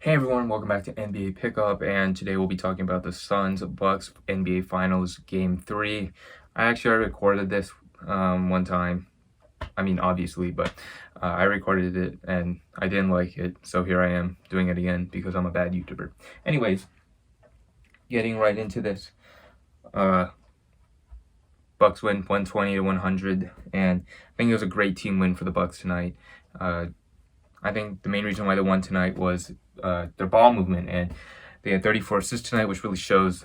Hey everyone, welcome back to NBA Pickup, and today we'll be talking about the Suns Bucks NBA Finals Game 3. I actually already recorded this one time. I mean, obviously, but I recorded it and I didn't like it, so here I am doing it again because I'm a bad YouTuber. Anyways, getting right into this. Bucks win 120-100, and I think it was a great team win for the Bucks tonight. I think the main reason why they won tonight was their ball movement, and they had 34 assists tonight, which really shows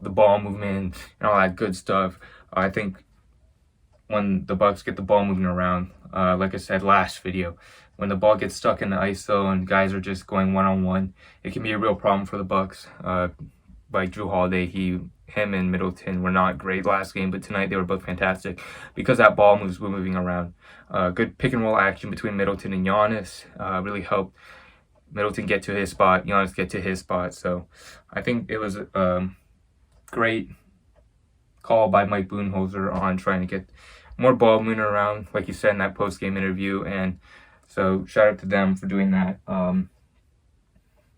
the ball movement and all that good stuff. I think when the Bucks get the ball moving around, like I said last video, when the ball gets stuck in the ISO and guys are just going one-on-one, it can be a real problem for the Bucks. Like Drew Holiday, him and Middleton were not great last game, but tonight they were both fantastic because that ball was moving around. Good pick and roll action between Middleton and Giannis really helped Middleton get to his spot, Giannis get to his spot. So I think it was a great call by Mike Budenholzer on trying to get more ball moving around, like you said in that post-game interview. And so shout out to them for doing that.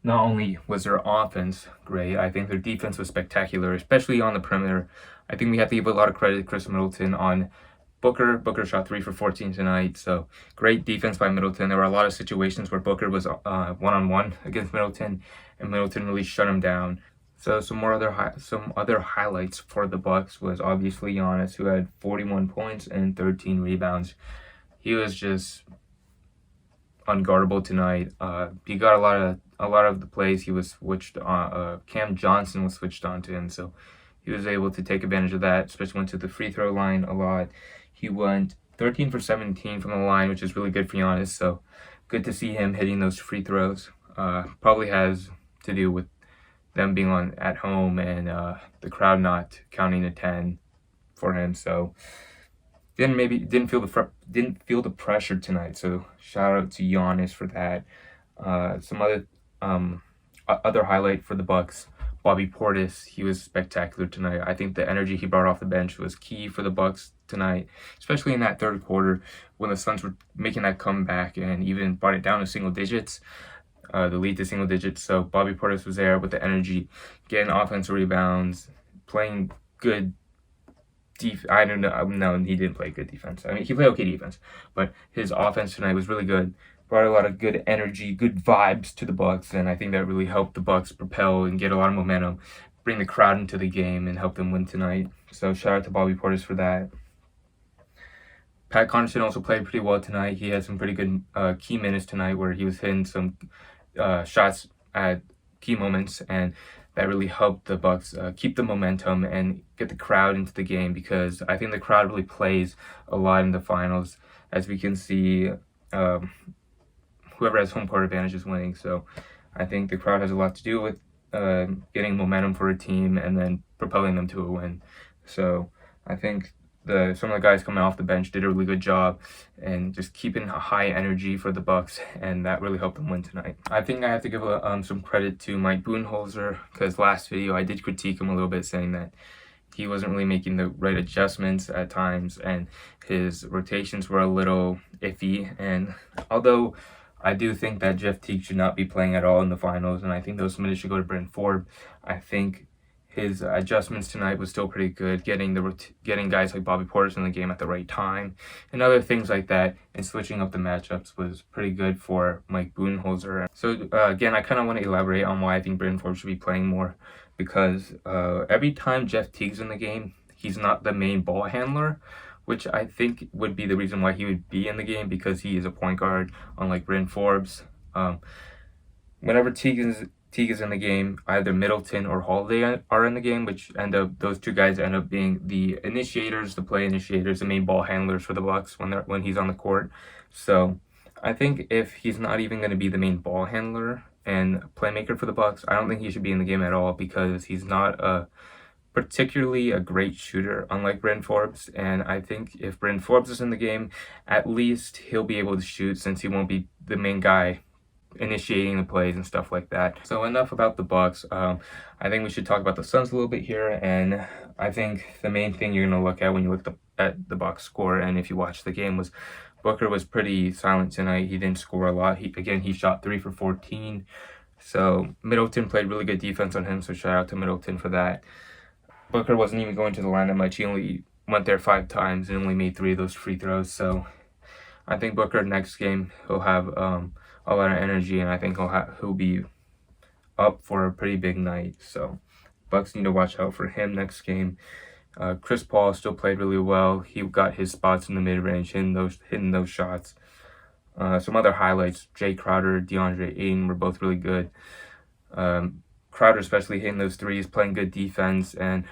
Not only was their offense great, I think their defense was spectacular, especially on the perimeter. I think we have to give a lot of credit to Chris Middleton on Booker. Booker shot 3 for 14 tonight, so great defense by Middleton. There were a lot of situations where Booker was one-on-one against Middleton, and Middleton really shut him down. So some other highlights for the Bucks was obviously Giannis, who had 41 points and 13 rebounds. He was just unguardable tonight. He got a lot of the plays he was switched on. Cam Johnson was switched on to him, so he was able to take advantage of that. Especially went to the free throw line a lot. He went 13 for 17 from the line, which is really good for Giannis. So good to see him hitting those free throws. Probably has to do with them being on at home and the crowd not counting to 10 for him. So didn't feel the pressure tonight. So shout out to Giannis for that. Some other highlight for the Bucks, Bobby Portis. He was spectacular tonight. I think the energy he brought off the bench was key for the Bucks tonight, especially in that third quarter when the Suns were making that comeback and even brought it down to single digits. The lead to single digits. So Bobby Portis was there with the energy, getting offensive rebounds, playing good. I don't know. No, he didn't play good defense. I mean, he played okay defense, but his offense tonight was really good. Brought a lot of good energy, good vibes to the Bucks, and I think that really helped the Bucks propel and get a lot of momentum, bring the crowd into the game, and help them win tonight. So shout out to Bobby Portis for that. Pat Connaughton also played pretty well tonight. He had some pretty good key minutes tonight where he was hitting some shots at key moments, and that really helped the Bucks keep the momentum and get the crowd into the game, because I think the crowd really plays a lot in the finals. As we can see, whoever has home court advantage is winning. So I think the crowd has a lot to do with getting momentum for a team and then propelling them to a win. So I think some of the guys coming off the bench did a really good job and just keeping a high energy for the Bucks, and that really helped them win tonight. I think I have to give some credit to Mike Budenholzer, because last video I did critique him a little bit, saying that he wasn't really making the right adjustments at times and his rotations were a little iffy. And although I do think that Jeff Teague should not be playing at all in the finals, and I think those minutes should go to Bryn Forbes, I think his adjustments tonight was still pretty good, getting guys like Bobby Portis in the game at the right time and other things like that, and switching up the matchups was pretty good for Mike Budenholzer. So again, I kind of want to elaborate on why I think Bryn Forbes should be playing more, because every time Jeff Teague's in the game, he's not the main ball handler, which I think would be the reason why he would be in the game, because he is a point guard, unlike Bryn Forbes. Whenever Teague is in the game, either Middleton or Holiday are in the game, those two guys end up being the initiators, the play initiators, the main ball handlers for the Bucks when he's on the court. So I think if he's not even going to be the main ball handler and playmaker for the Bucks, I don't think he should be in the game at all, because he's not particularly a great shooter, unlike Bryn Forbes. And I think if Bryn Forbes is in the game, at least he'll be able to shoot, since he won't be the main guy initiating the plays and stuff like that. So enough about the Bucks. I think we should talk about the Suns a little bit here, and I think the main thing you're going to look at when you look at the Bucks score, and if you watch the game, was Booker was pretty silent tonight. He didn't score a lot. He shot 3 for 14. So Middleton played really good defense on him, so shout out to Middleton for that. Booker wasn't even going to the line that much. He only went there 5 times and only made 3 of those free throws. So I think Booker next game, he'll have a lot of energy, and I think he'll be up for a pretty big night. So Bucks need to watch out for him next game. Chris Paul still played really well. He got his spots in the mid-range, hitting those shots. Some other highlights: Jay Crowder, DeAndre Ayton were both really good. Crowder especially hitting those threes, playing good defense, and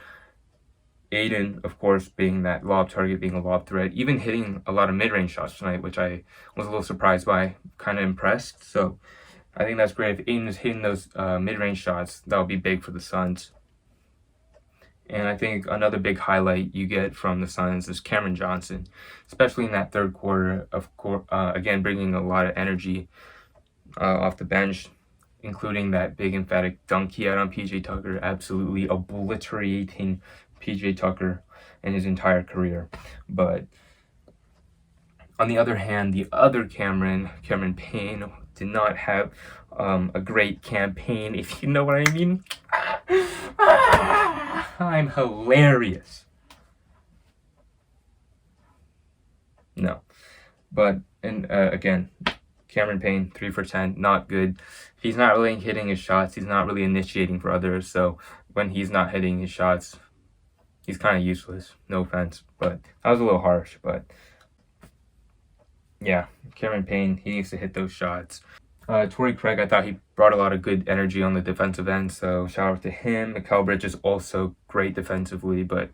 Ayton, of course, being that lob target, being a lob threat, even hitting a lot of mid-range shots tonight, which I was a little surprised by, kind of impressed. So I think that's great. If Ayton is hitting those mid-range shots, that'll be big for the Suns. And I think another big highlight you get from the Suns is Cameron Johnson, especially in that third quarter. Again, bringing a lot of energy off the bench, including that big emphatic dunk he had on PJ Tucker, absolutely obliterating PJ Tucker in his entire career. But on the other hand, the other Cameron Payne, did not have a great campaign, if you know what I mean. I'm hilarious. No. But, and again, Cameron Payne, 3 for 10, not good. He's not really hitting his shots. He's not really initiating for others. So when he's not hitting his shots, he's kind of useless. No offense, but that was a little harsh. But yeah, Cameron Payne, he needs to hit those shots. Torrey Craig, I thought he brought a lot of good energy on the defensive end, so shout out to him. Mikal Bridges also great defensively, but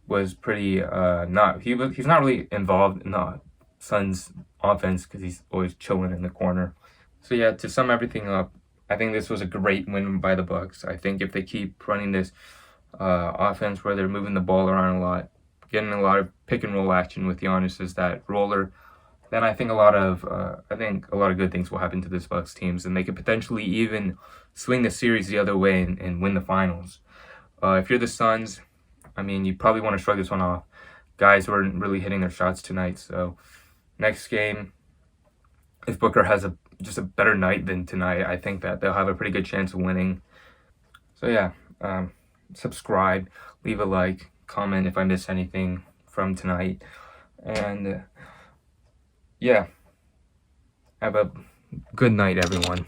was pretty he's not really involved in the Suns offense because he's always chilling in the corner. So yeah, to sum everything up, I think this was a great win by the Bucks. I think if they keep running this offense where they're moving the ball around a lot, getting a lot of pick and roll action with Giannis as that roller, then I think a lot of good things will happen to this Bucks teams, and they could potentially even swing the series the other way and win the finals. If you're the Suns, I mean, you probably want to shrug this one off. Guys weren't really hitting their shots tonight, so next game, if Booker has just a better night than tonight, I think that they'll have a pretty good chance of winning. So yeah, subscribe, leave a like, comment if I missed anything from tonight, and yeah, have a good night, everyone.